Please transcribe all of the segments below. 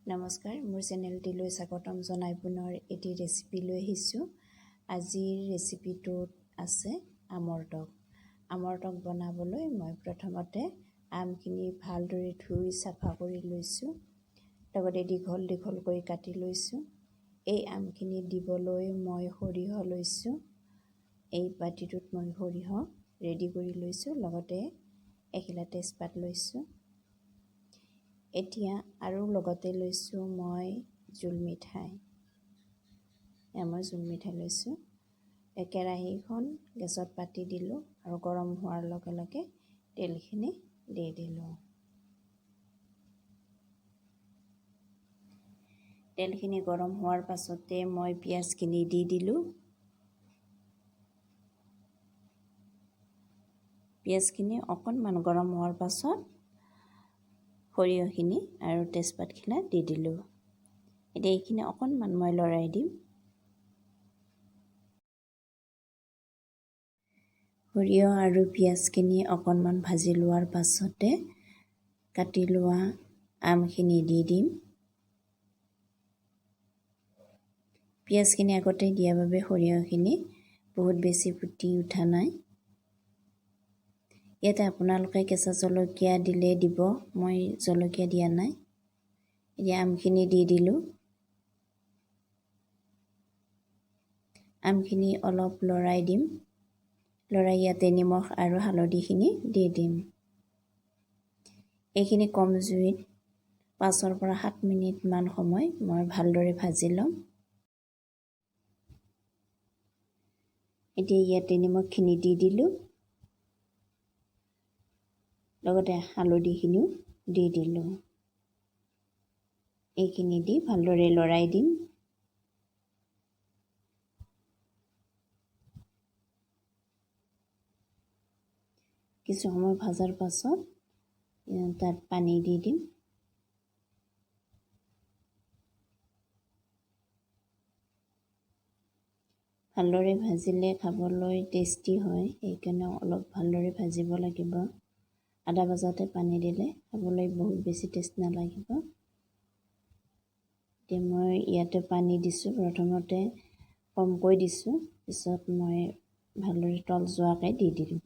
নমস্কাৰ, মোৰ চেনেলটিলৈ স্বাগতম জনাই পুনৰ এটি ৰেচিপি লৈ আহিছোঁ। আজিৰ ৰেচিপিটোত আছে আমৰ টক। আমৰ টক বনাবলৈ মই প্ৰথমতে আমখিনি ভালদৰে ধুই চাফা কৰি লৈছোঁ। লগতে দীঘল দীঘলকৈ কাটি লৈছোঁ। এই আমখিনি দিবলৈ মই সৰিয়হ লৈছোঁ। এই বাতিটোত মই সৰিয়হ ৰেডি কৰি লৈছোঁ। লগতে এখিলা তেজপাত লৈছোঁ। এতিয়া আৰু লগতে লৈছোঁ মই জোল মিঠাই। জোল মিঠাই লৈছোঁ। কেৰাহীখন গেছত পাতি দিলোঁ আৰু গৰম হোৱাৰ লগে লগে তেলখিনি দি দিলোঁ। তেলখিনি গৰম হোৱাৰ পাছতে মই পিঁয়াজখিনি দি দিলোঁ। পিঁয়াজখিনি অকণমান গৰম হোৱাৰ পাছত সৰিয়হখিনি আৰু তেজপাতখিলা দি দিলোঁ। এতিয়া এইখিনি অকণমান মই লৰাই দিম। সৰিয়হ আৰু পিঁয়াজখিনি অকণমান ভাজি লোৱাৰ পাছতে কাটি লোৱা আমখিনি দি দিম। পিঁয়াজখিনি আগতে দিয়াৰ বাবে সৰিয়হখিনি বহুত বেছি ফুটি উঠা নাই। ইয়াতে আপোনালোকে কেঁচা জলকীয়া দিলে দিব, মই জলকীয়া দিয়া নাই। এতিয়া আমখিনি দি দিলোঁ। আমখিনি অলপ লৰাই দিম। লৰাই ইয়াতে নিমখ আৰু হালধিখিনি দি দিম। এইখিনি কম জুইত 5 পৰা 7 মিনিটমান সময় মই ভালদৰে ভাজি ল'ম। এতিয়া ইয়াতে নিমখখিনি দি দিলোঁ। লগতে হালধিখিনিও দি দিলোঁ। এইখিনি দি ভালদৰে লৰাই দিম। কিছু সময় ভাজাৰ পাছত তাত পানী দি দিম। ভালদৰে ভাজিলে খাবলৈ টেষ্টি হয়, সেইকাৰণে অলপ ভালদৰে ভাজিব লাগিব। আধা ভাজাতে পানী দিলে খাবলৈ বহুত বেছি টেষ্ট নালাগিব। এতিয়া মই ইয়াতে পানী দিছোঁ। প্ৰথমতে কমকৈ দিছোঁ, পিছত মই ভালদৰে তল যোৱাকৈ দি দিম।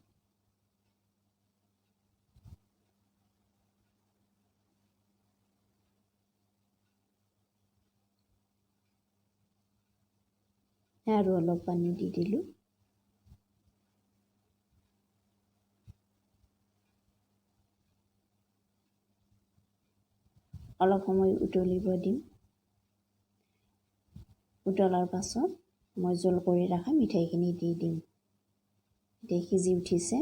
আৰু অলপ পানী দি দিলোঁ। অলপ সময় উতলিব দিম। উতলাৰ পাছত মই জোল কৰি ৰখা মিঠাইখিনি দি দিম। এতিয়া সিজি উঠিছে।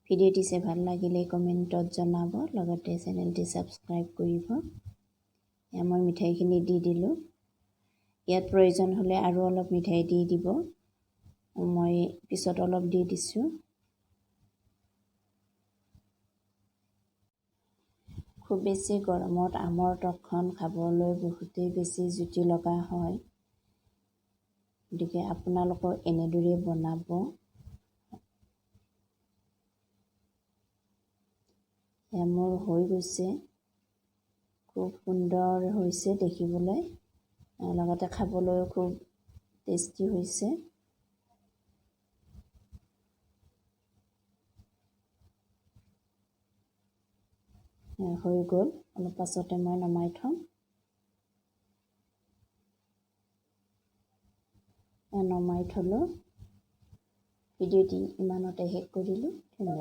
ভিডিঅ'টি চাই ভাল লাগিলে কমেণ্টত জনাব। লগতে চেনেলটি ছাবস্ক্ৰাইব কৰিব। মই মিঠাইখিনি দি দিলোঁ। ইয়াত প্ৰয়োজন হ'লে আৰু অলপ মিঠাই দি দিব। মই পিছত অলপ দি দিছোঁ। খুব বেছি গৰমত আমৰ টকখন খাবলৈ বহুতেই বেছি জুতি লগা হয়। গতিকে আপোনালোকৰ এনেদৰে বনাব। মোৰ হৈ গৈছে, খুব সুন্দৰ হৈছে দেখিবলৈ, লগতে খাবলৈও খুব টেষ্টি হৈছে। হৈ গ'ল, অলপ পাছতে মই নমাই থ'ম। নমাই থ'লোঁ। ভিডিঅ'টি ইমানতে শেষ কৰিলোঁ। ধন্যবাদ।